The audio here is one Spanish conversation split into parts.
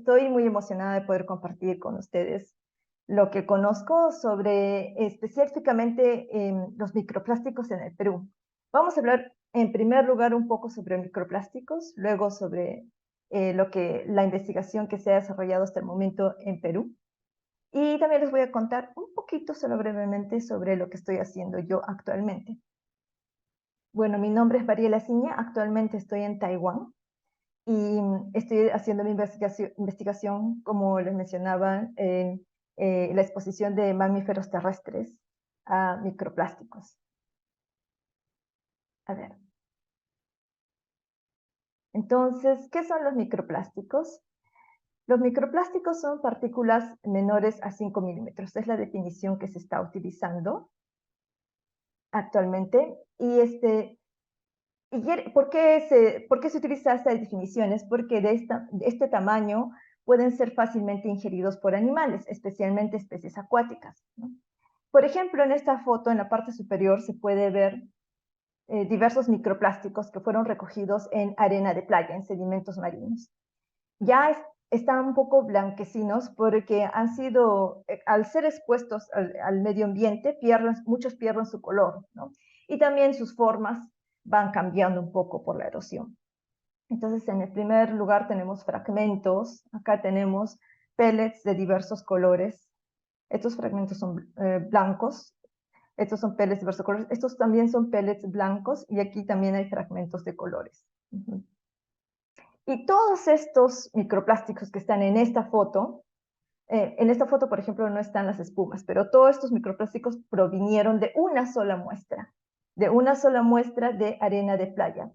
estoy muy emocionada de poder compartir con ustedes lo que conozco sobre específicamente los microplásticos en el Perú. Vamos a hablar en primer lugar un poco sobre microplásticos, luego sobre la investigación que se ha desarrollado hasta el momento en Perú. Y también les voy a contar un poquito, solo brevemente, sobre lo que estoy haciendo yo actualmente. Bueno, mi nombre es Mariela Ciña, actualmente estoy en Taiwán y estoy haciendo mi investigación, como les mencionaba, en la exposición de mamíferos terrestres a microplásticos. A ver. Entonces, ¿qué son los microplásticos? Los microplásticos son partículas menores a 5 milímetros. Es la definición que se está utilizando actualmente. ¿Por qué se utiliza esta definición? Es porque de este tamaño pueden ser fácilmente ingeridos por animales, especialmente especies acuáticas, ¿no? Por ejemplo, en esta foto, en la parte superior, se puede ver diversos microplásticos que fueron recogidos en arena de playa, en sedimentos marinos. Ya están un poco blanquecinos porque han sido, al ser expuestos al medio ambiente, muchos pierden su color, ¿no? Y también sus formas van cambiando un poco por la erosión. Entonces, en el primer lugar tenemos fragmentos. Acá tenemos pellets de diversos colores. Estos fragmentos son blancos. Estos son pellets de diversos colores. Estos también son pellets blancos y aquí también hay fragmentos de colores. Y todos estos microplásticos que están en esta foto, por ejemplo, no están las espumas, pero todos estos microplásticos provinieron de una sola muestra de arena de playa.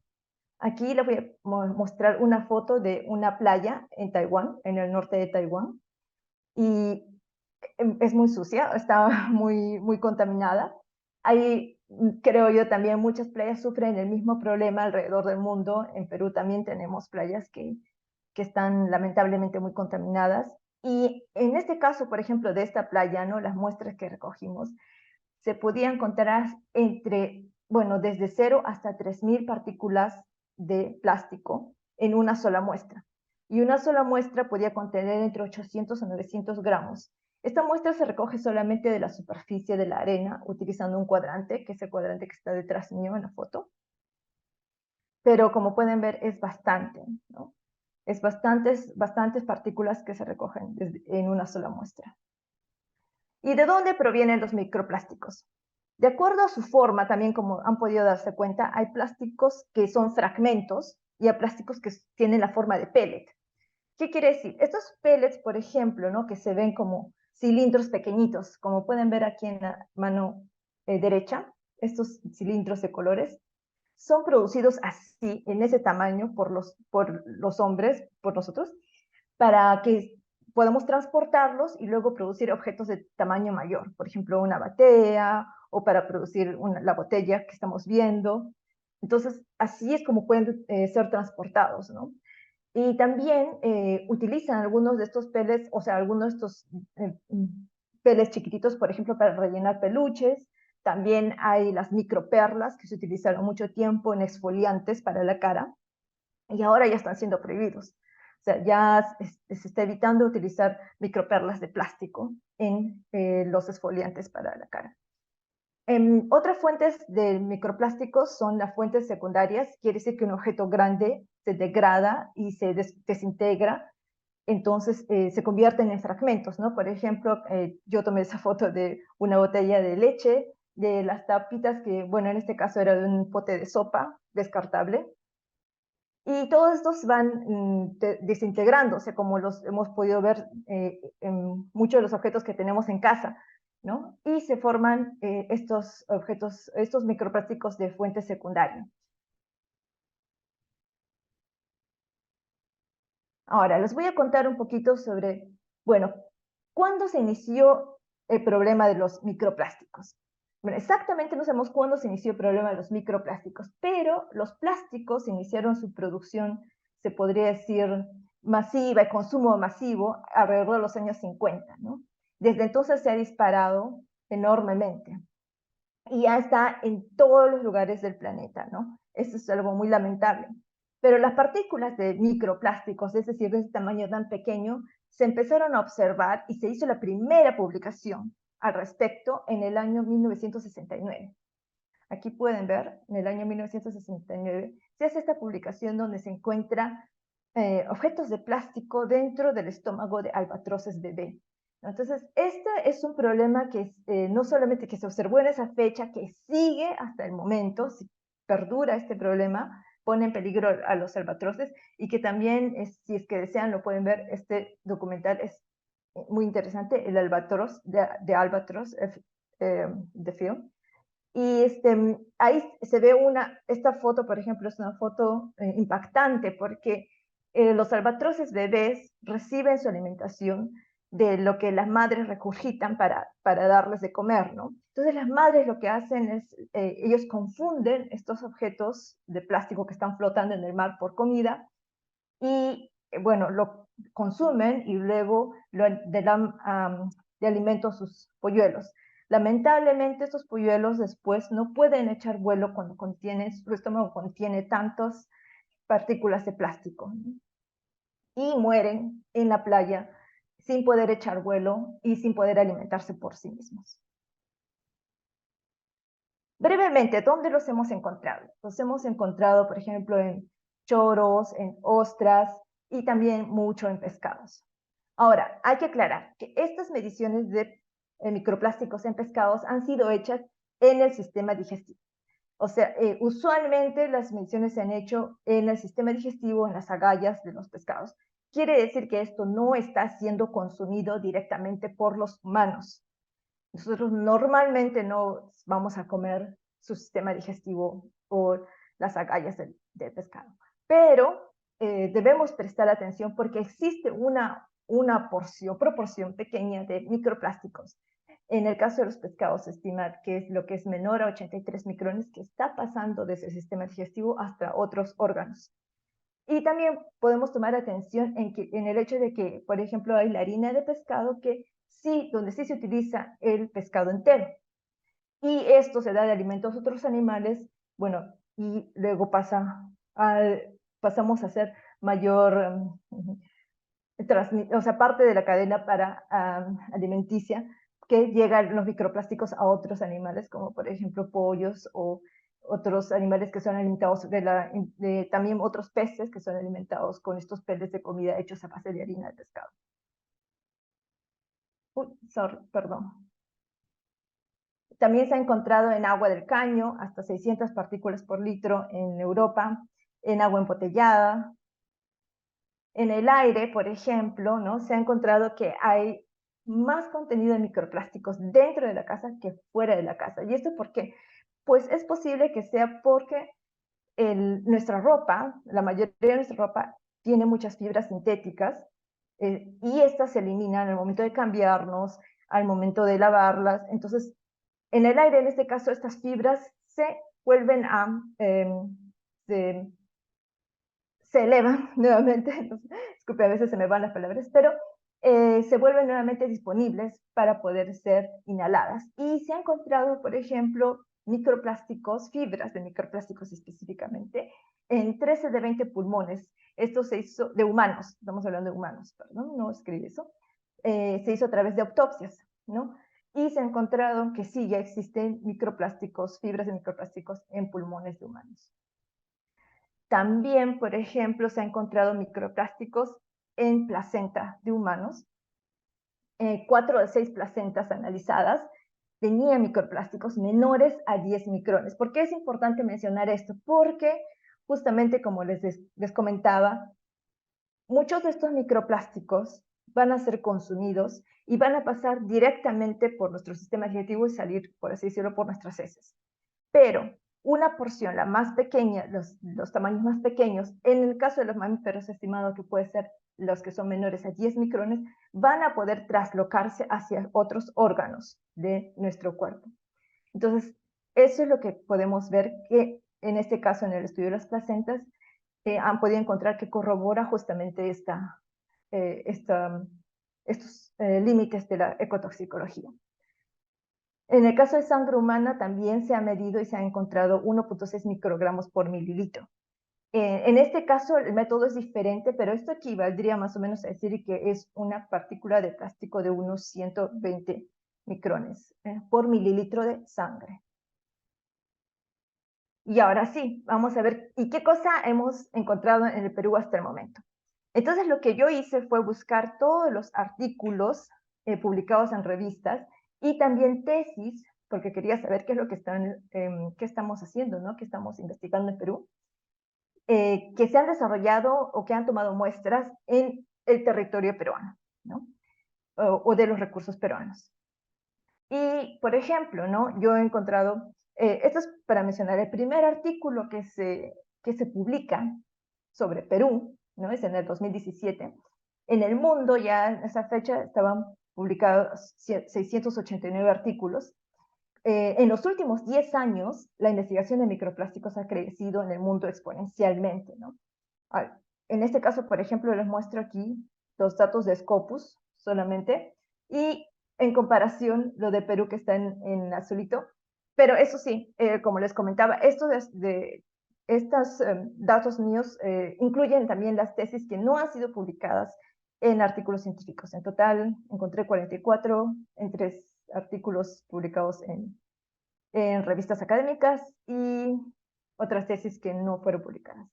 Aquí les voy a mostrar una foto de una playa en Taiwán, en el norte de Taiwán, y es muy sucia, está muy contaminada. Hay, creo yo, también muchas playas sufren el mismo problema alrededor del mundo. En Perú también tenemos playas que están lamentablemente muy contaminadas. Y en este caso, por ejemplo, de esta playa, ¿no? Las muestras que recogimos, se podían encontrar desde 0 hasta 3.000 partículas de plástico en una sola muestra. Y una sola muestra podía contener entre 800 a 900 gramos. Esta muestra se recoge solamente de la superficie de la arena, utilizando un cuadrante, que es el cuadrante que está detrás mío en la foto. Pero como pueden ver, es bastante, ¿no? Es bastantes partículas que se recogen en una sola muestra. ¿Y de dónde provienen los microplásticos? De acuerdo a su forma, también como han podido darse cuenta, hay plásticos que son fragmentos y hay plásticos que tienen la forma de pellet. ¿Qué quiere decir? Estos pellets, por ejemplo, ¿no? Que se ven como cilindros pequeñitos, como pueden ver aquí en la mano derecha, estos cilindros de colores, son producidos así, en ese tamaño, por los hombres, por nosotros, para que podamos transportarlos y luego producir objetos de tamaño mayor, por ejemplo, una batea o para producir la botella que estamos viendo. Entonces, así es como pueden ser transportados, ¿no? Y también utilizan algunos de estos pellets, o sea, algunos de estos pellets chiquititos, por ejemplo, para rellenar peluches. También hay las microperlas que se utilizaron mucho tiempo en exfoliantes para la cara y ahora ya están siendo prohibidos. O sea, ya se está evitando utilizar microperlas de plástico en los exfoliantes para la cara. Otras fuentes de microplásticos son las fuentes secundarias. Quiere decir que un objeto grande se degrada y se desintegra, entonces se convierten en fragmentos, ¿no? Por ejemplo, yo tomé esa foto de una botella de leche, de las tapitas que, bueno, en este caso era de un pote de sopa descartable, y todos estos van desintegrándose, como los hemos podido ver en muchos de los objetos que tenemos en casa, ¿no? Y se forman estos objetos, estos microplásticos de fuente secundaria. Ahora, les voy a contar un poquito sobre, bueno, ¿cuándo se inició el problema de los microplásticos? Bueno, exactamente no sabemos cuándo se inició el problema de los microplásticos, pero los plásticos iniciaron su producción, se podría decir, masiva, el consumo masivo, alrededor de los años 50, ¿no? Desde entonces se ha disparado enormemente y ya está en todos los lugares del planeta, ¿no? Esto es algo muy lamentable. Pero las partículas de microplásticos, es decir, de ese tamaño tan pequeño, se empezaron a observar y se hizo la primera publicación al respecto en el año 1969. Aquí pueden ver, en el año 1969, se hace esta publicación donde se encuentra objetos de plástico dentro del estómago de albatroces bebé. Entonces, este es un problema que no solamente que se observó en esa fecha, que sigue hasta el momento, si perdura este problema, pone en peligro a los albatroces, y que también, si es que desean, lo pueden ver, este documental es muy interesante, el albatros, de Albatros, The Film. Y ahí se ve esta foto, por ejemplo, es una foto impactante porque los albatroces bebés reciben su alimentación de lo que las madres regurgitan para darles de comer, ¿no? Entonces las madres lo que hacen es, ellos confunden estos objetos de plástico que están flotando en el mar por comida y, bueno, lo consumen y luego le dan de alimento a sus polluelos. Lamentablemente, estos polluelos después no pueden echar vuelo cuando su estómago contiene tantas partículas de plástico, ¿no? Y mueren en la playa sin poder echar vuelo y sin poder alimentarse por sí mismos. Brevemente, ¿dónde los hemos encontrado? Los hemos encontrado, por ejemplo, en choros, en ostras y también mucho en pescados. Ahora, hay que aclarar que estas mediciones de microplásticos en pescados han sido hechas en el sistema digestivo. O sea, usualmente las mediciones se han hecho en el sistema digestivo, en las agallas de los pescados. Quiere decir que esto no está siendo consumido directamente por los humanos. Nosotros normalmente no vamos a comer su sistema digestivo o las agallas del pescado, pero debemos prestar atención porque existe una proporción pequeña de microplásticos. En el caso de los pescados, se estima que es lo que es menor a 83 micrones que está pasando desde el sistema digestivo hasta otros órganos. Y también podemos tomar atención en el hecho de que, por ejemplo, hay la harina de pescado donde sí se utiliza el pescado entero. Y esto se da de alimentos a otros animales, bueno, y luego pasamos a ser mayor, o sea, parte de la cadena alimenticia, que llegan los microplásticos a otros animales, como por ejemplo pollos o otros animales que son alimentados también otros peces que son alimentados con estos peles de comida hechos a base de harina de pescado. Perdón. También se ha encontrado en agua del caño hasta 600 partículas por litro en Europa, en agua embotellada. En el aire, por ejemplo, ¿no? Se ha encontrado que hay más contenido de microplásticos dentro de la casa que fuera de la casa. ¿Y esto por qué? Pues es posible que sea porque nuestra ropa, la mayoría de nuestra ropa, tiene muchas fibras sintéticas y estas se eliminan al momento de cambiarnos, al momento de lavarlas. Entonces, en el aire, en este caso, estas fibras se vuelven se elevan nuevamente, disculpe, a veces se me van las palabras, pero se vuelven nuevamente disponibles para poder ser inhaladas. Y se ha encontrado, por ejemplo, microplásticos, fibras de microplásticos específicamente, en 13 de 20 pulmones. Esto se hizo de humanos, estamos hablando de humanos, perdón, no escribí eso. Se hizo a través de autopsias, ¿no? Y se ha encontrado que sí, ya existen microplásticos, fibras de microplásticos en pulmones de humanos. También, por ejemplo, se ha encontrado microplásticos en placenta de humanos. 4 de 6 placentas analizadas tenían microplásticos menores a 10 micrones. ¿Por qué es importante mencionar esto? Porque justamente como les comentaba, muchos de estos microplásticos van a ser consumidos y van a pasar directamente por nuestro sistema digestivo y salir, por así decirlo, por nuestras heces. Pero una porción, la más pequeña, los tamaños más pequeños, en el caso de los mamíferos estimado que puede ser los que son menores a 10 micrones, van a poder traslocarse hacia otros órganos de nuestro cuerpo. Entonces, eso es lo que podemos ver que en este caso, en el estudio de las placentas, han podido encontrar que corrobora justamente estos límites de la ecotoxicología. En el caso de sangre humana también se ha medido y se ha encontrado 1.6 microgramos por mililitro. En este caso, el método es diferente, pero esto equivaldría más o menos a decir que es una partícula de plástico de unos 120 micrones por mililitro de sangre. Y ahora sí, vamos a ver, ¿y qué cosa hemos encontrado en el Perú hasta el momento? Entonces, lo que yo hice fue buscar todos los artículos publicados en revistas y también tesis, porque quería saber qué es lo que qué estamos haciendo, ¿no? Qué estamos investigando en Perú, que se han desarrollado o que han tomado muestras en el territorio peruano, ¿no? O de los recursos peruanos. Y, por ejemplo, ¿no? Yo he encontrado, esto es para mencionar, el primer artículo que se publica sobre Perú, ¿no? Es en el 2017. En el mundo ya en esa fecha estaban publicados 689 artículos. En los últimos 10 años, la investigación de microplásticos ha crecido en el mundo exponencialmente, ¿no? En este caso, por ejemplo, les muestro aquí los datos de Scopus solamente, y en comparación lo de Perú que está en azulito. Pero eso sí, como les comentaba, estos datos míos incluyen también las tesis que no han sido publicadas en artículos científicos. En total, encontré 44 en 3 artículos publicados en revistas académicas y otras tesis que no fueron publicadas.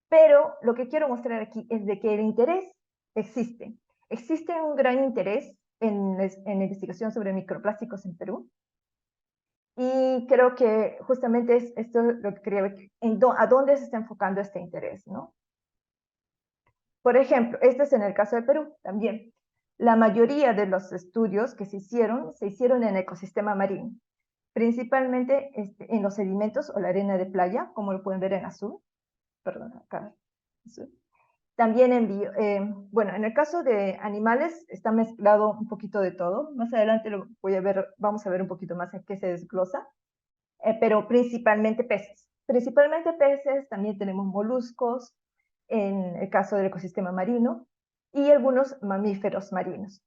Pero lo que quiero mostrar aquí es de que el interés existe. Existe un gran interés en investigación sobre microplásticos en Perú. Y creo que justamente es esto lo que quería ver, a dónde se está enfocando este interés, ¿no? Por ejemplo, este es en el caso de Perú también. La mayoría de los estudios que se hicieron en ecosistema marino, principalmente en los sedimentos o la arena de playa, como lo pueden ver en azul. Perdón, acá. Azul. También bueno, en el caso de animales está mezclado un poquito de todo. Más adelante vamos a ver un poquito más en qué se desglosa, pero principalmente peces. Principalmente peces, también tenemos moluscos, en el caso del ecosistema marino, y algunos mamíferos marinos.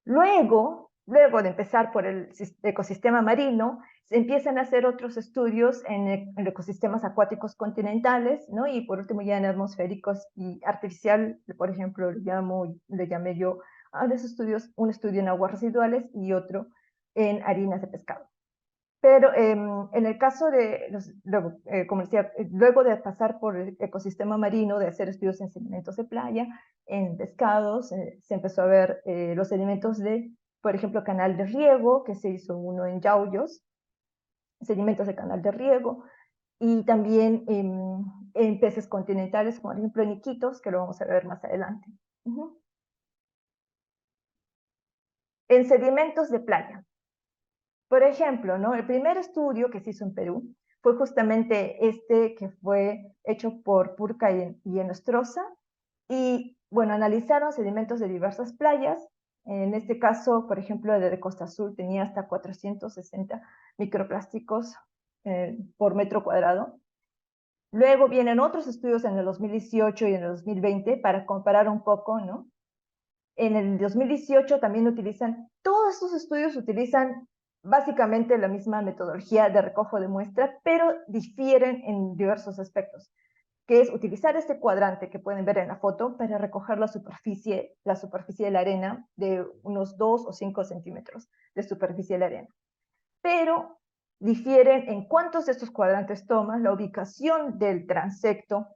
Luego de empezar por el ecosistema marino, se empiezan a hacer otros estudios en ecosistemas acuáticos continentales, ¿no? Y por último ya en atmosféricos y artificial, por ejemplo, le llamé yo a los estudios, un estudio en aguas residuales y otro en harinas de pescado. Pero en el caso de, como decía, luego de pasar por el ecosistema marino, de hacer estudios en sedimentos de playa, en pescados, se empezó a ver los sedimentos de, por ejemplo, canal de riego, que se hizo uno en Yauyos, sedimentos de canal de riego, y también en peces continentales, como por ejemplo en Iquitos, que lo vamos a ver más adelante. En sedimentos de playa. Por ejemplo, ¿no? El primer estudio que se hizo en Perú fue justamente este que fue hecho por Purca y Enostroza, y bueno, analizaron sedimentos de diversas playas. En este caso, por ejemplo, el de Costa Azul tenía hasta 460 microplásticos por metro cuadrado. Luego vienen otros estudios en el 2018 y en el 2020 para comparar un poco, ¿no? En el 2018 también todos estos estudios utilizan básicamente la misma metodología de recojo de muestra, pero difieren en diversos aspectos, que es utilizar este cuadrante que pueden ver en la foto para recoger la superficie de la arena de unos 2 o 5 centímetros de superficie de la arena. Pero difieren en cuántos de estos cuadrantes toman, la ubicación del transecto,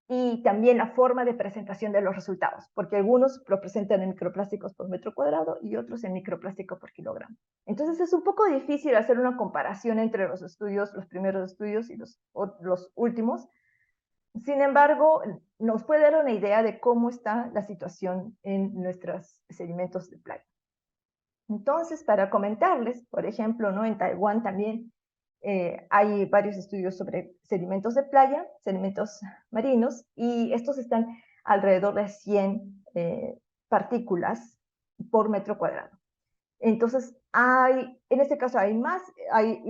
y también la forma de presentación de los resultados, porque algunos lo presentan en microplásticos por metro cuadrado y otros en microplástico por kilogramo. Entonces es un poco difícil hacer una comparación entre los primeros estudios y los últimos. Sin embargo, nos puede dar una idea de cómo está la situación en nuestros sedimentos de playa. Entonces, para comentarles, por ejemplo, ¿no? En Taiwán también hay varios estudios sobre sedimentos de playa, sedimentos marinos, y estos están alrededor de 100 partículas por metro cuadrado. Entonces, en este caso hay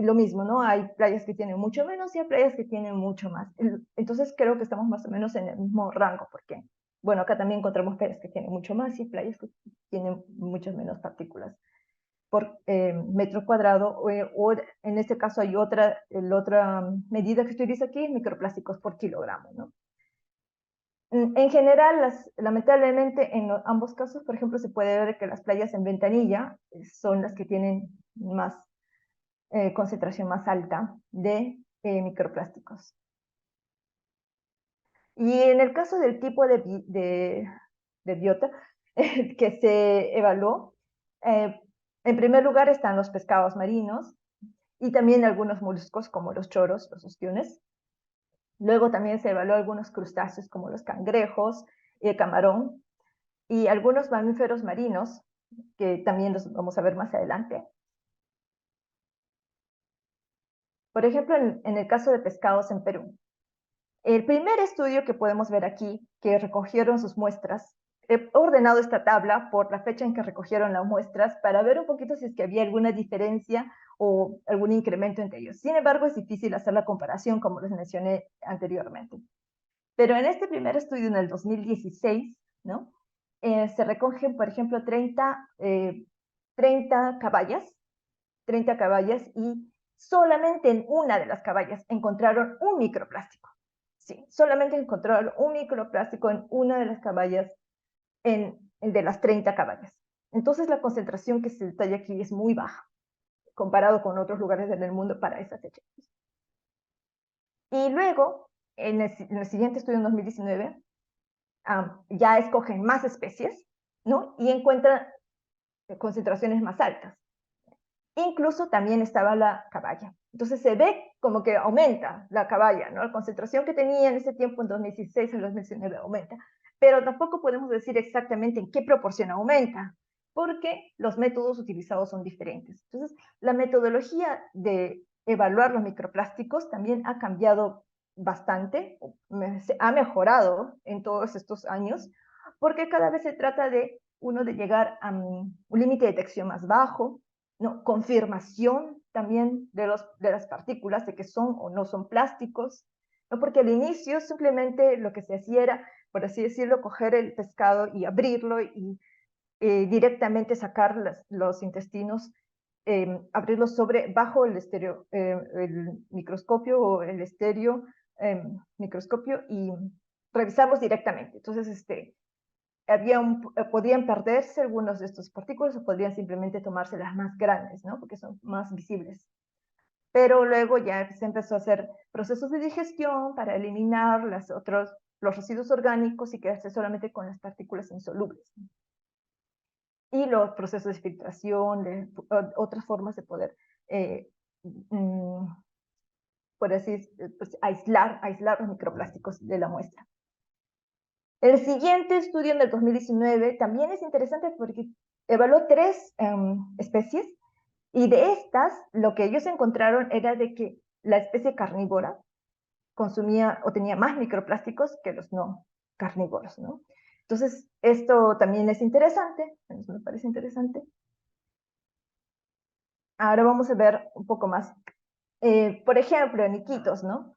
lo mismo, ¿no? Hay playas que tienen mucho menos y hay playas que tienen mucho más. Entonces, creo que estamos más o menos en el mismo rango, porque, bueno, acá también encontramos playas que tienen mucho más y playas que tienen muchas menos partículas. por metro cuadrado, o en este caso hay otra medida que utiliza aquí, microplásticos por kilogramo, ¿no? En general, lamentablemente, en ambos casos, por ejemplo, se puede ver que las playas en Ventanilla son las que tienen más concentración más alta de microplásticos. Y en el caso del tipo de biota que se evaluó, en primer lugar están los pescados marinos y también algunos moluscos como los choros, los ostiones. Luego también se evaluó algunos crustáceos como los cangrejos, el camarón y algunos mamíferos marinos, que también los vamos a ver más adelante. Por ejemplo, en el caso de pescados en Perú. El primer estudio que podemos ver aquí, que recogieron sus muestras, he ordenado esta tabla por la fecha en que recogieron las muestras para ver un poquito si es que había alguna diferencia o algún incremento entre ellos. Sin embargo, es difícil hacer la comparación, como les mencioné anteriormente. Pero en este primer estudio, en el 2016, ¿no? Se recogen, por ejemplo, 30 caballas, 30 caballas, y solamente en una de las caballas encontraron un microplástico. Sí, solamente encontraron un microplástico en una de las caballas de las 30 caballas. Entonces la concentración que se detalla aquí es muy baja, comparado con otros lugares del mundo para esa fecha. Y luego, en el siguiente estudio, en 2019, ya escogen más especies, ¿no? Y encuentran concentraciones más altas. Incluso también estaba la caballa. Entonces se ve como que aumenta la caballa, ¿no? La concentración que tenía en ese tiempo, en 2016 al 2019, aumenta. Pero tampoco podemos decir exactamente en qué proporción aumenta, porque los métodos utilizados son diferentes. Entonces, la metodología de evaluar los microplásticos también ha cambiado bastante, ha mejorado en todos estos años, porque cada vez se trata de llegar a un límite de detección más bajo, ¿no? Confirmación también de las partículas, de que son o no son plásticos, ¿no? Porque al inicio simplemente lo que se hacía era, por así decirlo, coger el pescado y abrirlo y directamente sacar los intestinos, abrirlos bajo el microscopio o el estéreo microscopio, y revisarlos directamente. Entonces, podían perderse algunos de estos partículas o podrían simplemente tomarse las más grandes, ¿no? Porque son más visibles. Pero luego ya se empezó a hacer procesos de digestión para eliminar los residuos orgánicos y quedarse solamente con las partículas insolubles. Y los procesos de filtración, otras formas de poder, por así, pues, aislar los microplásticos de la muestra. El siguiente estudio, en el 2019, también es interesante porque evaluó 3 especies, y de estas, lo que ellos encontraron era de que la especie carnívora consumía o tenía más microplásticos que los no carnívoros, ¿no? Entonces, esto también es interesante, me parece interesante. Ahora vamos a ver un poco más. Por ejemplo, en Iquitos, ¿no?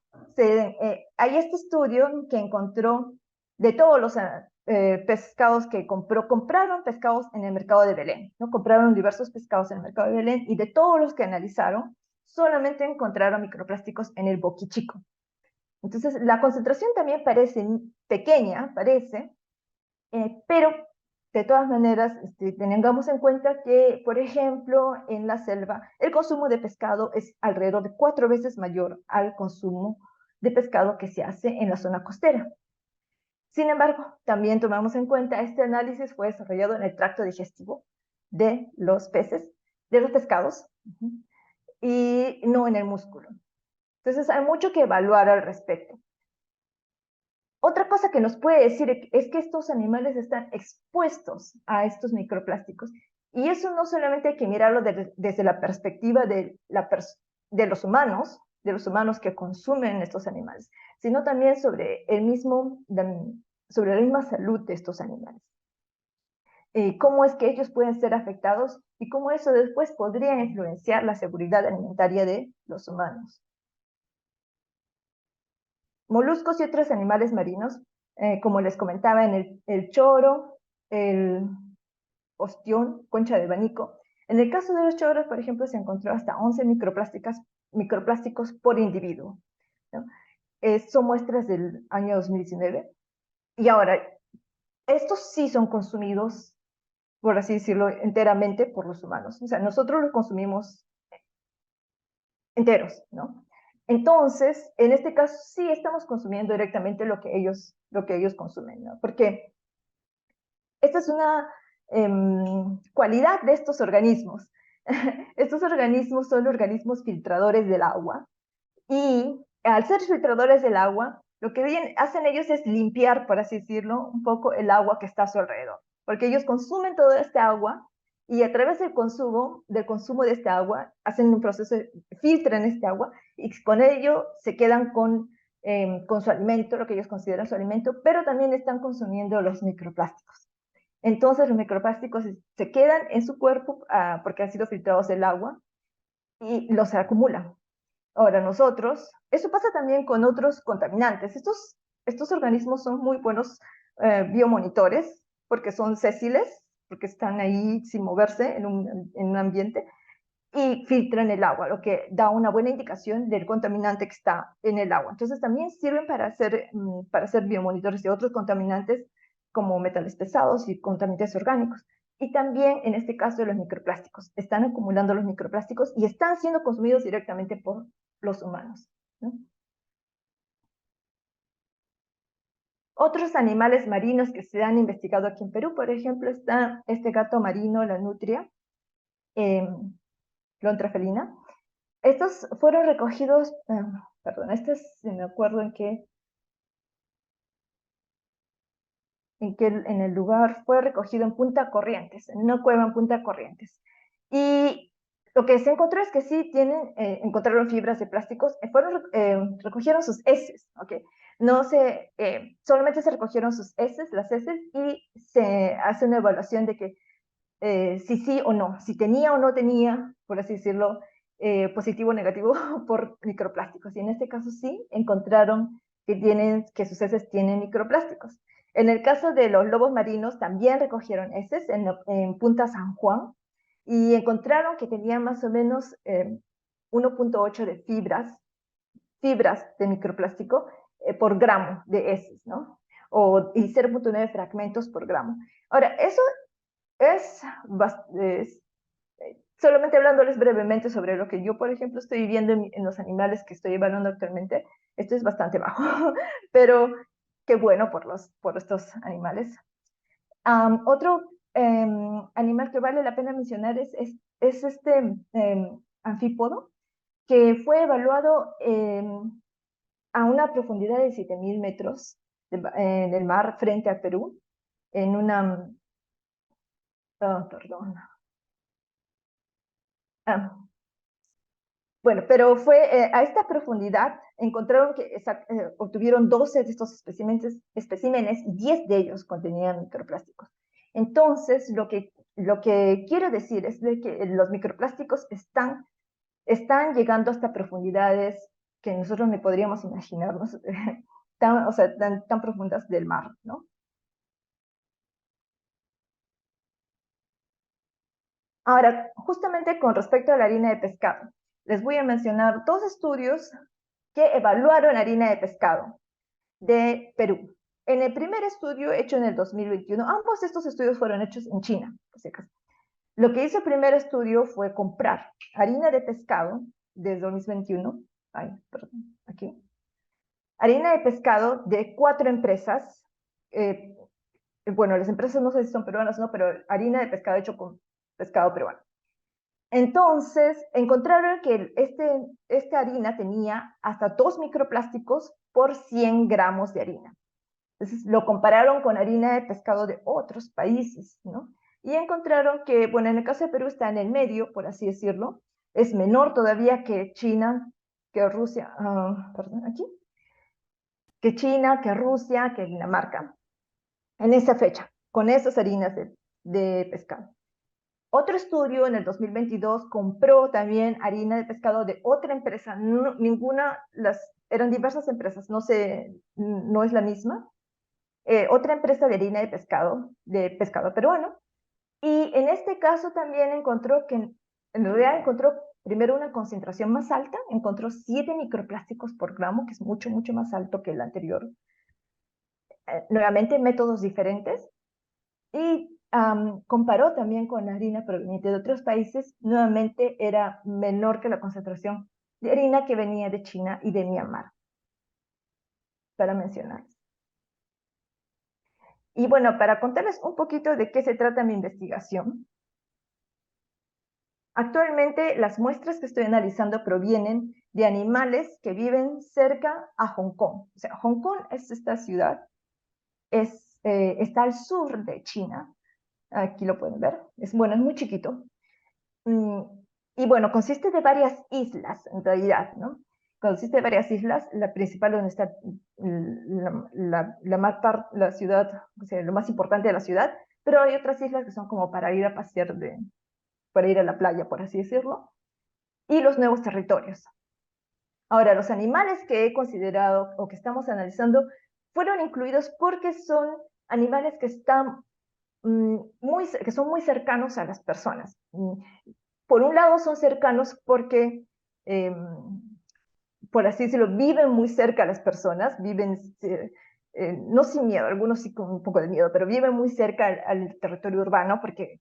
Hay este estudio que encontró de todos los pescados que compraron pescados en el mercado de Belén, ¿no? Compraron diversos pescados en el mercado de Belén, y de todos los que analizaron, solamente encontraron microplásticos en el boquichico. Entonces, la concentración también parece pequeña, pero de todas maneras, tengamos en cuenta que, por ejemplo, en la selva, el consumo de pescado es alrededor de 4 veces mayor al consumo de pescado que se hace en la zona costera. Sin embargo, también tomamos en cuenta, este análisis fue desarrollado en el tracto digestivo de los peces, de los pescados, y no en el músculo. Entonces, hay mucho que evaluar al respecto. Otra cosa que nos puede decir es que estos animales están expuestos a estos microplásticos, y eso no solamente hay que mirarlo desde la perspectiva de los humanos que consumen estos animales, sino también sobre la misma salud de estos animales. Cómo es que ellos pueden ser afectados y cómo eso después podría influenciar la seguridad alimentaria de los humanos. Moluscos y otros animales marinos, como les comentaba, en el choro, el ostión, concha de abanico, En el caso de los chorros, por ejemplo, se encontró hasta 11 microplásticos por individuo, ¿no? Son muestras del año 2019. Y ahora, estos sí son consumidos, por así decirlo, enteramente por los humanos. O sea, nosotros los consumimos enteros, ¿no? Entonces, en este caso sí estamos consumiendo directamente lo que ellos consumen, ¿no? Porque esta es una cualidad de estos organismos. Estos organismos son organismos filtradores del agua y al ser filtradores del agua, lo que hacen ellos es limpiar, por así decirlo, un poco el agua que está a su alrededor, porque ellos consumen toda esta agua y a través del consumo de esta agua, hacen un proceso, filtran este agua y con ello se quedan con su alimento, lo que ellos consideran su alimento, pero también están consumiendo los microplásticos. Entonces los microplásticos se quedan en su cuerpo porque han sido filtrados del agua y los acumulan. Ahora nosotros, eso pasa también con otros contaminantes. Estos organismos son muy buenos biomonitores porque son sésiles, porque están ahí sin moverse en un ambiente y filtran el agua, lo que da una buena indicación del contaminante que está en el agua. Entonces también sirven para hacer biomonitores de otros contaminantes como metales pesados y contaminantes orgánicos. Y también en este caso de los microplásticos. Están acumulando los microplásticos y están siendo consumidos directamente por los humanos, ¿no? Otros animales marinos que se han investigado aquí en Perú, por ejemplo, está este gato marino, la nutria, eh, lontra felina. Estos fueron recogidos, perdón, este es, si me acuerdo en el lugar, fue recogido en Punta Corrientes, en una cueva en Punta Corrientes. Y lo que se encontró es que sí encontraron fibras de plásticos, recogieron sus heces, ¿ok? No solamente se recogieron sus heces, las heces, y se hace una evaluación de que si sí o no, si tenía o no tenía, por así decirlo, positivo o negativo por microplásticos. Y en este caso sí, encontraron que sus heces tienen microplásticos. En el caso de los lobos marinos, también recogieron heces en Punta San Juan y encontraron que tenían más o menos 1.8 de fibras de microplástico por gramo de heces, ¿no? Y 0.9 fragmentos por gramo. Ahora, eso es, es solamente hablándoles brevemente sobre lo que yo, por ejemplo, estoy viviendo en los animales que estoy evaluando actualmente, esto es bastante bajo, pero qué bueno por estos animales. Otro animal que vale la pena mencionar es este anfípodo, que fue evaluado a una profundidad de 7.000 metros del mar frente al Perú, en una, perdón, ah, bueno, pero fue a esta profundidad, encontraron que obtuvieron 12 de estos especímenes y 10 de ellos contenían microplásticos. Entonces, lo que quiero decir es de que los microplásticos están llegando hasta profundidades que nosotros no podríamos imaginarnos, o sea, tan profundas del mar, ¿no? Ahora, justamente con respecto a la harina de pescado, les voy a mencionar dos estudios que evaluaron harina de pescado de Perú. En el primer estudio hecho en el 2021, ambos estos estudios fueron hechos en China, por si acaso. Lo que hizo el primer estudio fue comprar harina de pescado desde 2021, perdón, aquí, harina de pescado de 4 empresas, eh, bueno, las empresas no sé si son peruanas o no, pero harina de pescado hecho con pescado peruano. Entonces, encontraron que esta harina tenía hasta 2 microplásticos por 100 gramos de harina. Entonces, lo compararon con harina de pescado de otros países, ¿no? Y encontraron que, bueno, en el caso de Perú está en el medio, por así decirlo, es menor todavía que China, que Rusia, perdón, aquí, que China, que Rusia, que Dinamarca, en esa fecha, con esas harinas de pescado. Otro estudio en el 2022 compró también harina de pescado de otra empresa, eran diversas empresas, no es la misma, otra empresa de harina de pescado peruano, Y en este caso también encontró que, en realidad encontró primero una concentración más alta, encontró 7 microplásticos por gramo, que es mucho, mucho más alto que el anterior. Nuevamente, métodos diferentes. Y comparó también con harina proveniente de otros países, nuevamente era menor que la concentración de harina que venía de China y de Myanmar, para mencionar. Y bueno, para contarles un poquito de qué se trata mi investigación, actualmente las muestras que estoy analizando provienen de animales que viven cerca a Hong Kong. O sea, Hong Kong es esta ciudad, está al sur de China, aquí lo pueden ver, es muy chiquito. Y bueno, consiste de varias islas, en realidad, ¿no? Consiste de varias islas, la principal donde está la ciudad, o sea, lo más importante de la ciudad, pero hay otras islas que son como para ir a pasear, para ir a la playa, por así decirlo, y los nuevos territorios. Ahora, los animales que he considerado o que estamos analizando fueron incluidos porque son animales que están que son muy cercanos a las personas. Por un lado son cercanos porque, por así decirlo, viven muy cerca a las personas, viven, no sin miedo, algunos sí con un poco de miedo, pero viven muy cerca al territorio urbano porque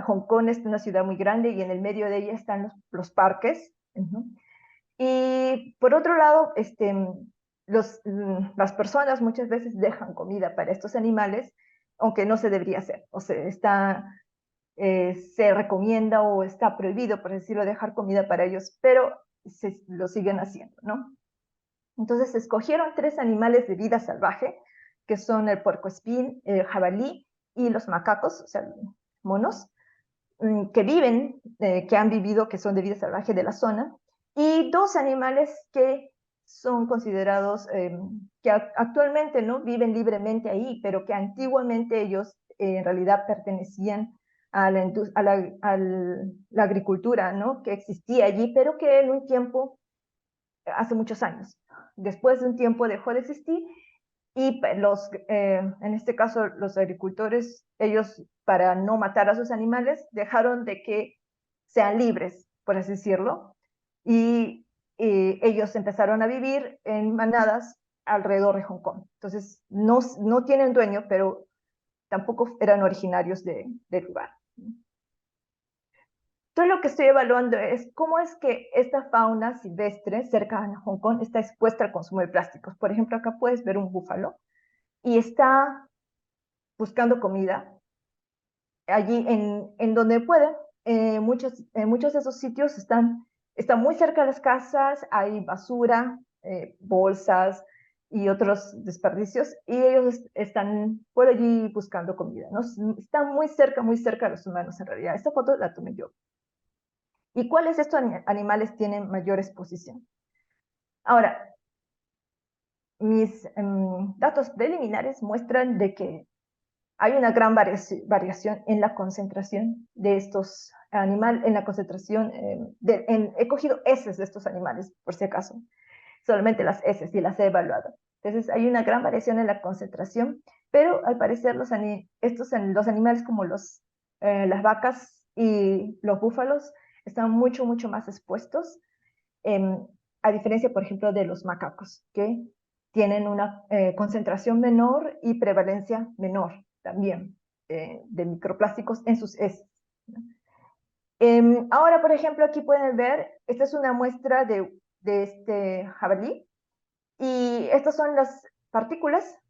Hong Kong es una ciudad muy grande y en el medio de ella están los parques. Y por otro lado, las personas muchas veces dejan comida para estos animales, aunque no se debería hacer. O sea, se recomienda o está prohibido, por decirlo, dejar comida para ellos, pero lo siguen haciendo, ¿no? Entonces escogieron 3 animales de vida salvaje, que son el puercoespín, el jabalí y los macacos, o sea, monos, que viven, que han vivido, que son de vida salvaje de la zona, y 2 animales que son considerados, que actualmente no viven libremente ahí, pero que antiguamente ellos en realidad pertenecían a la agricultura, ¿no? Que existía allí, pero que en un tiempo, hace muchos años, después de un tiempo dejó de existir y en este caso los agricultores, ellos para no matar a sus animales, dejaron de que sean libres, por así decirlo, y ellos empezaron a vivir en manadas alrededor de Hong Kong. Entonces, no tienen dueño, pero tampoco eran originarios del lugar. Entonces, lo que estoy evaluando es cómo es que esta fauna silvestre cerca de Hong Kong está expuesta al consumo de plásticos. Por ejemplo, acá puedes ver un búfalo y está buscando comida allí en donde puede. Muchos de esos sitios están muy cerca de las casas, hay basura, bolsas y otros desperdicios, y ellos están por allí buscando comida, ¿no? Están muy cerca de los humanos en realidad. Esta foto la tomé yo. ¿Y cuáles de estos animales tienen mayor exposición? Ahora, mis datos preliminares muestran de que hay una gran variación en la concentración de estos animales, en la concentración, he cogido heces de estos animales, por si acaso, solamente las heces y las he evaluado. Entonces hay una gran variación en la concentración, pero al parecer los animales como las vacas y los búfalos están mucho, mucho más expuestos, a diferencia, por ejemplo, de los macacos, que tienen una concentración menor y prevalencia menor también de microplásticos en sus heces. Ahora, por ejemplo, aquí pueden ver, esta es una muestra de este jabalí, y estas son las partículas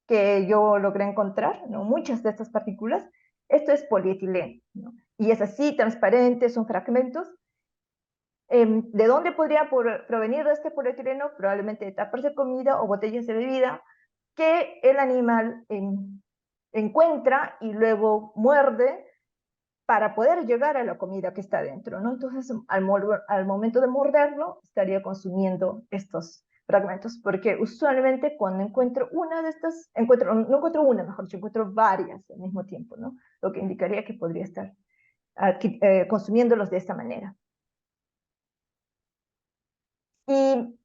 que yo logré encontrar, ¿no? Muchas de estas partículas. Esto es polietileno, ¿no? Y es así, transparente, son fragmentos. ¿De dónde podría provenir este polietileno? Probablemente de tapas de comida o botellas de bebida que el animal encuentra y luego muerde para poder llegar a la comida que está dentro, ¿no? Entonces, al momento de morderlo, estaría consumiendo estos fragmentos, porque usualmente cuando encuentro una de estas, no encuentro una, mejor dicho, encuentro varias al mismo tiempo, ¿no? Lo que indicaría que podría estar consumiéndolos de esta manera. Y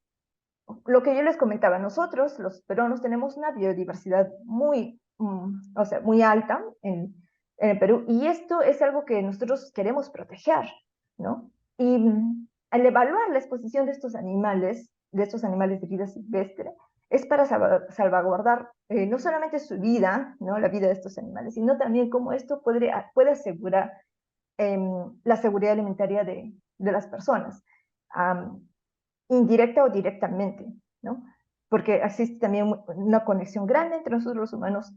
lo que yo les comentaba, nosotros, los peruanos, tenemos una biodiversidad muy, o sea, muy alta en el Perú, y esto es algo que nosotros queremos proteger, ¿no? Y al evaluar la exposición de estos animales de vida silvestre, es para salvaguardar no solamente su vida, ¿no? La vida de estos animales, sino también cómo esto puede asegurar la seguridad alimentaria de las personas, indirecta o directamente, ¿no? Porque existe también una conexión grande entre nosotros los humanos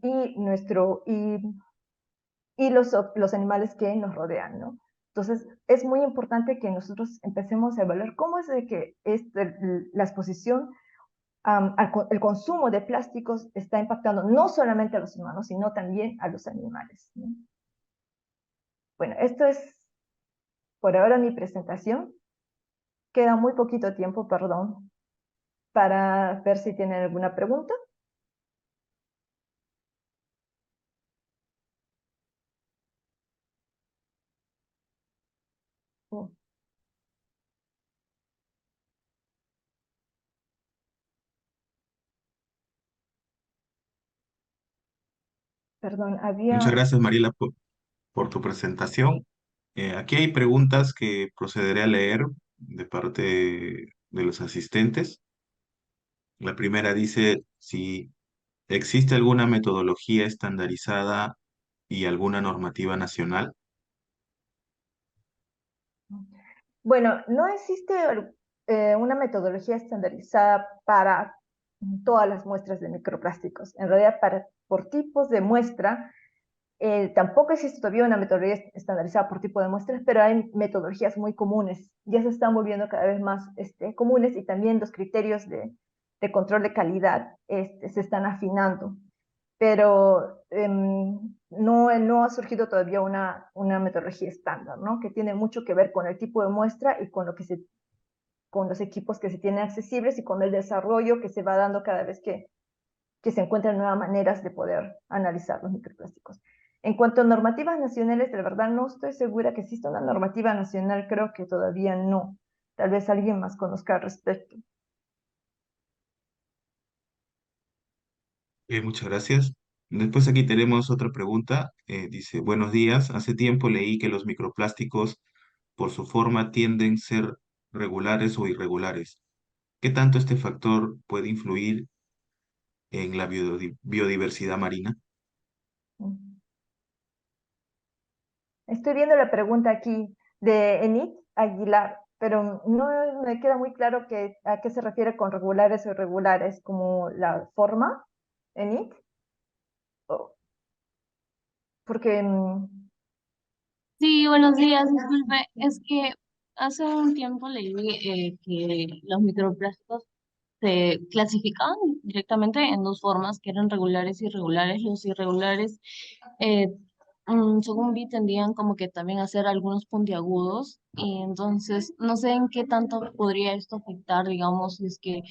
y los animales que nos rodean, ¿no? Entonces, es muy importante que nosotros empecemos a evaluar cómo es de que la exposición, el consumo de plásticos está impactando no solamente a los humanos, sino también a los animales, ¿no? Bueno, esto es por ahora mi presentación. Queda muy poquito tiempo, perdón, para ver si tienen alguna pregunta. Oh, perdón, Muchas había... gracias, Mariela, por tu presentación. Aquí hay preguntas que procederé a leer de parte de los asistentes. La primera dice si existe alguna metodología estandarizada y alguna normativa nacional. Bueno, no existe una metodología estandarizada para todas las muestras de microplásticos. En realidad, por tipos de muestra, tampoco existe todavía una metodología estandarizada por tipo de muestras, pero hay metodologías muy comunes. Ya se están volviendo cada vez más comunes y también los criterios de control de calidad se están afinando. Pero no ha surgido todavía una metodología estándar, ¿no? Que tiene mucho que ver con el tipo de muestra y con los equipos que se tienen accesibles y con el desarrollo que se va dando cada vez que se encuentran nuevas maneras de poder analizar los microplásticos. En cuanto a normativas nacionales, de verdad no estoy segura que exista una normativa nacional, creo que todavía no. Tal vez alguien más conozca al respecto. Muchas gracias. Después aquí tenemos otra pregunta. Dice, buenos días. Hace tiempo leí que los microplásticos por su forma tienden a ser regulares o irregulares. ¿Qué tanto este factor puede influir en la biodiversidad marina? Estoy viendo la pregunta aquí de Enid Aguilar, pero no me queda muy claro a qué se refiere con regulares o irregulares, como la forma, Enid, porque Sí, buenos días, disculpe. Es que hace un tiempo leí que los microplásticos se clasificaban directamente en dos formas, que eran regulares y irregulares. Los irregulares, eh, según vi, tendían como que también a hacer algunos puntiagudos. Y entonces, no sé en qué tanto podría esto afectar, digamos, si es que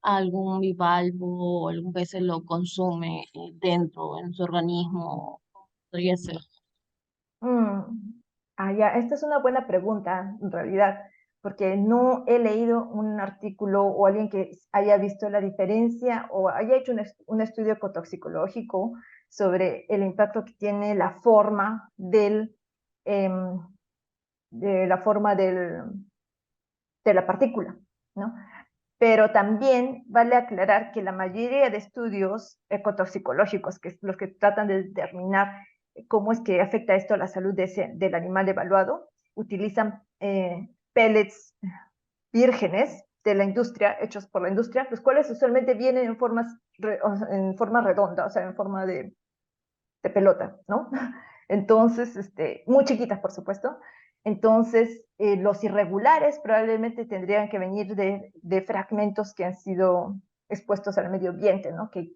algún bivalvo o algún pez se lo consume dentro, en su organismo. Podría ser. Ya, esta es una buena pregunta, en realidad, porque no he leído un artículo o alguien que haya visto la diferencia o haya hecho un estudio ecotoxicológico sobre el impacto que tiene la forma em, de la forma de la partícula, ¿no? Pero también vale aclarar que la mayoría de estudios ecotoxicológicos, que es los que tratan de determinar cómo es que afecta esto a la salud del animal evaluado, utilizan pellets vírgenes de la industria, hechos por la industria, los cuales usualmente vienen en forma redonda, o sea, en forma de pelota, ¿no? Entonces, muy chiquitas, por supuesto. Entonces, los irregulares probablemente tendrían que venir de fragmentos que han sido expuestos al medio ambiente, ¿no? Que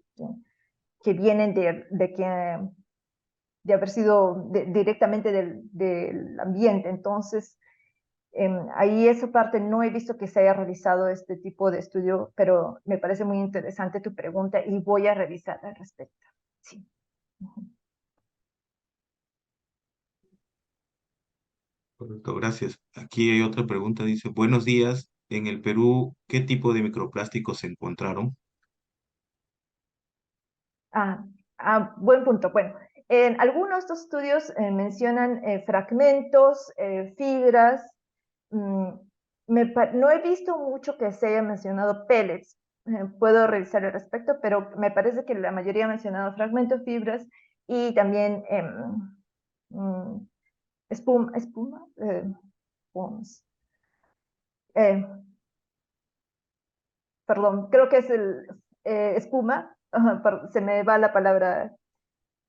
vienen de haber sido directamente del ambiente. Entonces, ahí esa parte no he visto que se haya realizado este tipo de estudio, pero me parece muy interesante tu pregunta y voy a revisar al respecto. Sí. Correcto, gracias. Aquí hay otra pregunta, dice, buenos días. En el Perú, ¿qué tipo de microplásticos se encontraron? Buen punto. Bueno, En algunos de estos estudios mencionan fragmentos, fibras. No he visto mucho que se haya mencionado pellets. Puedo revisar al respecto, pero me parece que la mayoría ha mencionado fragmentos, fibras y también espuma, foams. Perdón, creo que es el espuma. Se me va la palabra,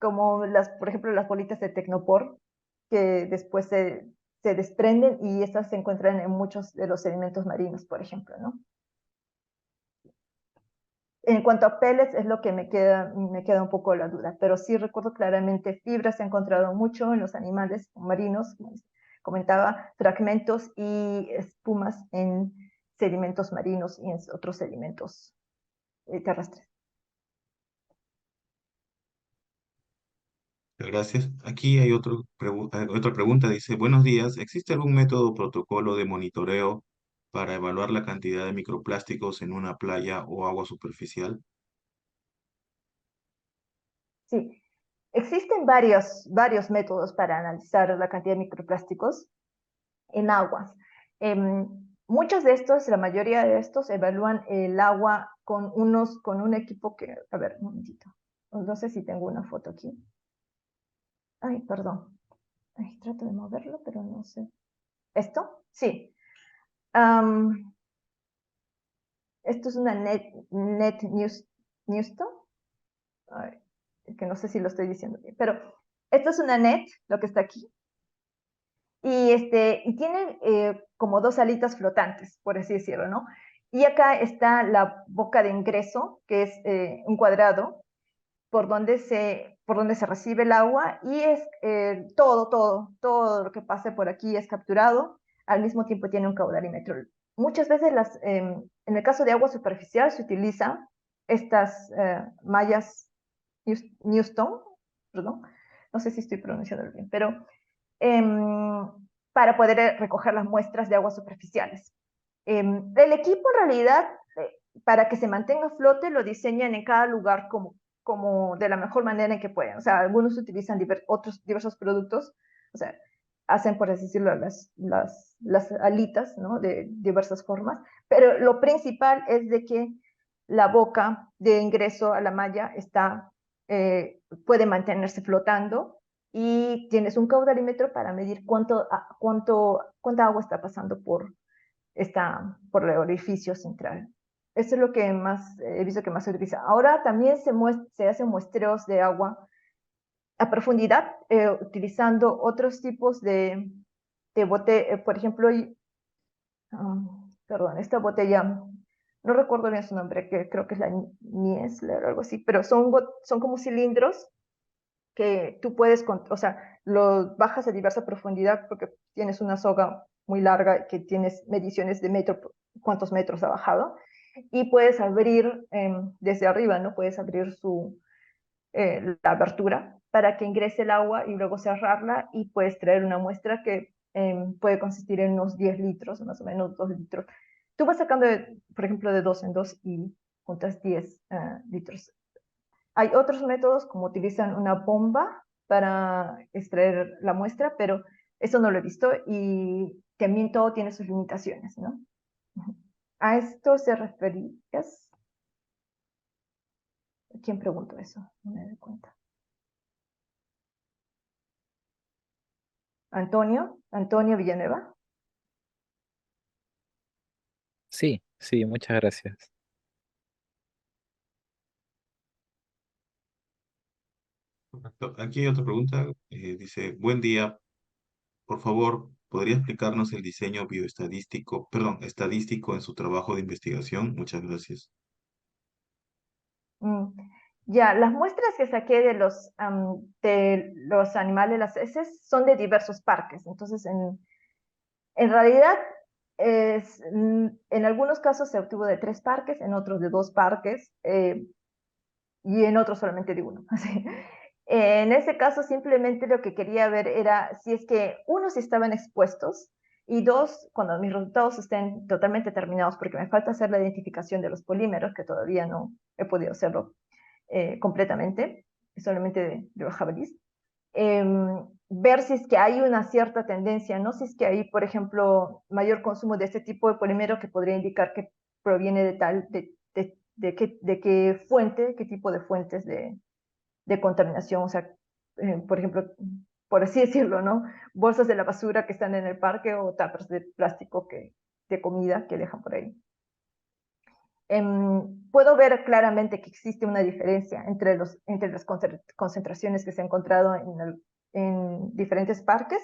como por ejemplo, las bolitas de Tecnopor, que después se desprenden y estas se encuentran en muchos de los sedimentos marinos, por ejemplo, ¿no? En cuanto a pellets, es lo que me queda un poco la duda, pero sí recuerdo claramente fibras se ha encontrado mucho en los animales marinos, como comentaba, fragmentos y espumas en sedimentos marinos y en otros sedimentos terrestres. Gracias. Aquí hay otra pregunta. Dice, buenos días. ¿Existe algún método o protocolo de monitoreo para evaluar la cantidad de microplásticos en una playa o agua superficial? Sí, existen varios métodos para analizar la cantidad de microplásticos en aguas. Muchos de estos, la mayoría de estos, evalúan el agua con un equipo que, a ver, un momentito. No sé si tengo una foto aquí. Ay, perdón. Ay, trato de moverlo, pero no sé. ¿Esto? Sí. Esto es una Net Newston. Ay, que no sé si lo estoy diciendo bien, pero esto es una net, lo que está aquí, y tiene como dos alitas flotantes, por así decirlo, ¿no? Y acá está la boca de ingreso, que es un cuadrado, por donde se recibe el agua, y es todo lo que pase por aquí es capturado, al mismo tiempo tiene un caudalímetro. Muchas veces en el caso de agua superficial se utilizan estas mallas Newston, perdón, no sé si estoy pronunciando bien, pero em, para poder recoger las muestras de aguas superficiales. El equipo en realidad, para que se mantenga a flote, lo diseñan en cada lugar como de la mejor manera en que pueden. O sea, algunos utilizan otros diversos productos, o sea, hacen, por así decirlo, las alitas, ¿no? De diversas formas, pero lo principal es de que la boca de ingreso a la malla puede mantenerse flotando y tienes un caudalímetro para medir cuánta agua está pasando por el orificio central. Eso es lo que más he visto que más se utiliza. Ahora también se hacen muestreos de agua a profundidad utilizando otros tipos de botella. Por ejemplo, perdón, esta botella, no recuerdo bien su nombre, que creo que es la Niesler o algo así, pero son como cilindros que tú puedes, o sea, lo bajas a diversa profundidad porque tienes una soga muy larga que tienes mediciones de cuántos metros ha bajado, y puedes abrir desde arriba, ¿no? Puedes abrir la abertura para que ingrese el agua y luego cerrarla y puedes traer una muestra que puede consistir en unos 10 litros, más o menos 2 litros. Tú vas sacando, por ejemplo, de 2 en 2 y juntas 10 litros. Hay otros métodos como utilizan una bomba para extraer la muestra, pero eso no lo he visto y también todo tiene sus limitaciones, ¿no? ¿A esto se referías? ¿Quién preguntó eso? No me doy cuenta. Antonio Villanueva. Sí, sí, muchas gracias. Correcto. Aquí hay otra pregunta. Dice, buen día. Por favor, ¿podría explicarnos el diseño estadístico en su trabajo de investigación? Muchas gracias. Mm, Ya, las muestras que saqué de los animales, las heces, son de diversos parques. Entonces, en realidad, en algunos casos se obtuvo de 3 parques, en otros de 2 parques, y en otros solamente de uno. Así. En ese caso, simplemente lo que quería ver era si es que, uno, si estaban expuestos, y dos, cuando mis resultados estén totalmente terminados, porque me falta hacer la identificación de los polímeros, que todavía no he podido hacerlo completamente, solamente de los jabalíes. ver si es que hay una cierta tendencia, ¿no? Si es que hay, por ejemplo, mayor consumo de este tipo de polímero que podría indicar que proviene de tal, de qué fuente, qué tipo de fuentes de contaminación, o sea, por ejemplo, por así decirlo, ¿no? Bolsas de la basura que están en el parque o tapas de plástico de comida que dejan por ahí. Puedo ver claramente que existe una diferencia entre las concentraciones que se han encontrado en diferentes parques.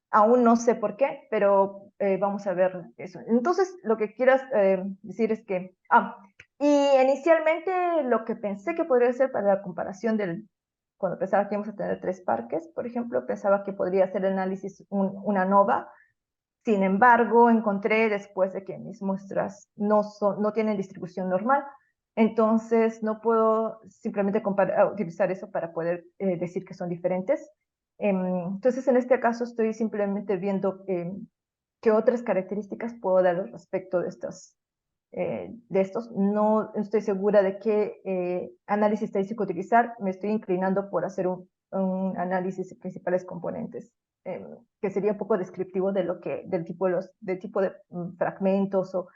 Aún no sé por qué, pero vamos a ver eso. Entonces, lo que quiero decir es que, y inicialmente lo que pensé que podría ser para la comparación cuando pensaba que íbamos a tener 3 parques, por ejemplo, pensaba que podría hacer el análisis una nova. Sin embargo, encontré después de que mis muestras no tienen distribución normal, entonces no puedo simplemente utilizar eso para poder decir que son diferentes. Entonces, en este caso estoy simplemente viendo qué otras características puedo dar al respecto de estos. No estoy segura de qué análisis estadístico utilizar. Me estoy inclinando por hacer un análisis de principales componentes, que sería un poco descriptivo de del tipo de fragmentos o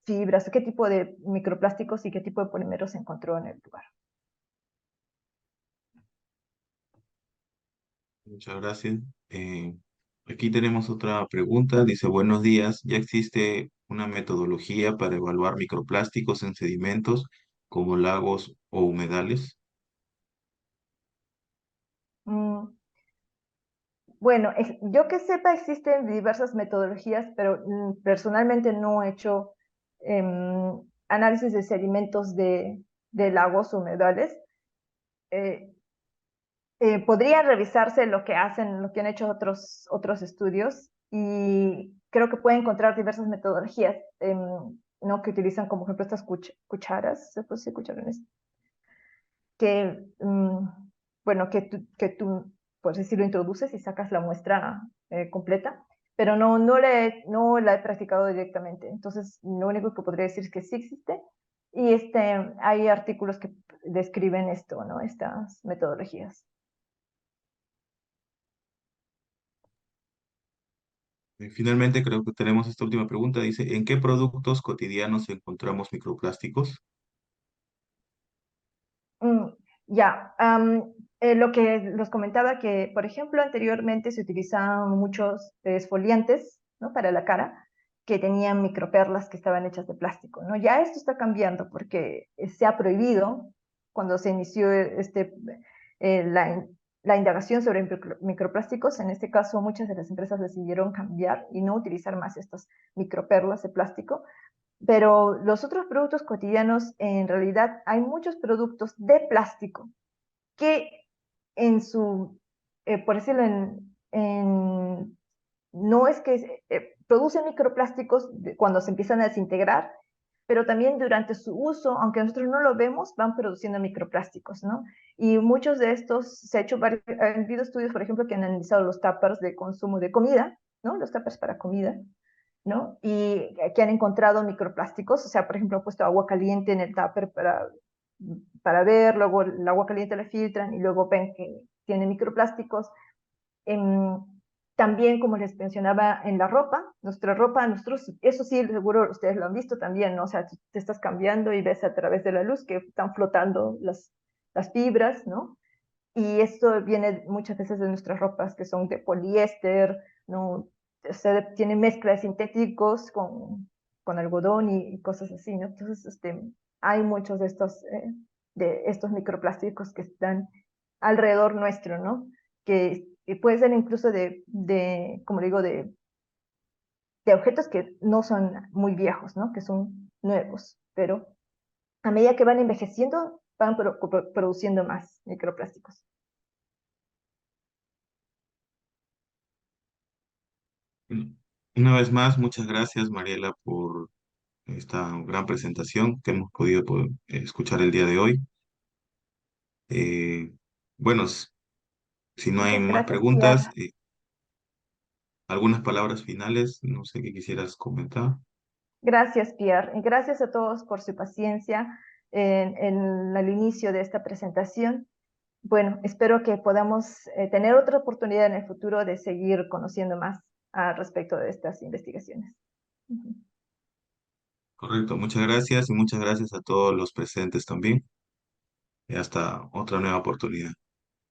fibras, qué tipo de microplásticos y qué tipo de polímeros se encontró en el lugar. Muchas gracias. Aquí tenemos otra pregunta. Dice, buenos días. ¿Ya existe una metodología para evaluar microplásticos en sedimentos como lagos o humedales? Mm, Bueno, yo que sepa existen diversas metodologías, pero personalmente no he hecho análisis de sedimentos de lagos humedales. Eh, Podría revisarse lo que hacen, lo que han hecho otros estudios y creo que pueden encontrar diversas metodologías, ¿no? Que utilizan como ejemplo estas cucharas, ¿se puede decir cucharones? Que, bueno, que tú, por decirlo, introduces y sacas la muestra completa, pero no la he practicado directamente. Entonces, lo único que podría decir es que sí existe y hay artículos que describen esto, ¿no? Estas metodologías. Finalmente, creo que tenemos esta última pregunta. Dice, ¿en qué productos cotidianos encontramos microplásticos? Mm, ya, lo que los comentaba que, por ejemplo, anteriormente se utilizaban muchos esfoliantes, ¿no? Para la cara, que tenían microperlas que estaban hechas de plástico, ¿no? Ya esto está cambiando porque se ha prohibido cuando se inició eh, la, la indagación sobre microplásticos. En este caso, muchas de las empresas decidieron cambiar y no utilizar más estas microperlas de plástico, pero los otros productos cotidianos, en realidad hay muchos productos de plástico que en su, por decirlo no es que producen microplásticos cuando se empiezan a desintegrar, pero también durante su uso, aunque nosotros no lo vemos, van produciendo microplásticos, ¿no? Y muchos de estos, se ha hecho han habido estudios, por ejemplo, que han analizado los tuppers de consumo de comida, ¿no? Los tuppers para comida, ¿no? Y que han encontrado microplásticos, o sea, por ejemplo, han puesto agua caliente en el tupper para ver, luego el agua caliente la filtran y luego ven que tiene microplásticos. También, como les mencionaba, en la ropa, nuestra ropa, eso sí, seguro ustedes lo han visto también, ¿no? O sea, te estás cambiando y ves a través de la luz que están flotando las fibras, ¿no? Y esto viene muchas veces de nuestras ropas que son de poliéster, ¿no? O sea, tiene mezcla de sintéticos con algodón y cosas así, ¿no? Entonces, hay muchos de estos microplásticos que están alrededor nuestro, ¿no? Que puede ser incluso como digo, de objetos que no son muy viejos, ¿no? Que son nuevos, pero a medida que van envejeciendo, van produciendo más microplásticos. Mm, Una vez más, muchas gracias, Mariela, por esta gran presentación que hemos podido escuchar el día de hoy. Eh, bueno, si no hay Muchas más gracias, preguntas, Pierre. algunas palabras finales, no sé qué quisieras comentar. Gracias, Pierre. Y gracias a todos por su paciencia al inicio de esta presentación. bueno, espero que podamos tener otra oportunidad en el futuro de seguir conociendo más al respecto de estas investigaciones. Ujú. Correcto, muchas gracias y muchas gracias a todos los presentes también. Y hasta otra nueva oportunidad.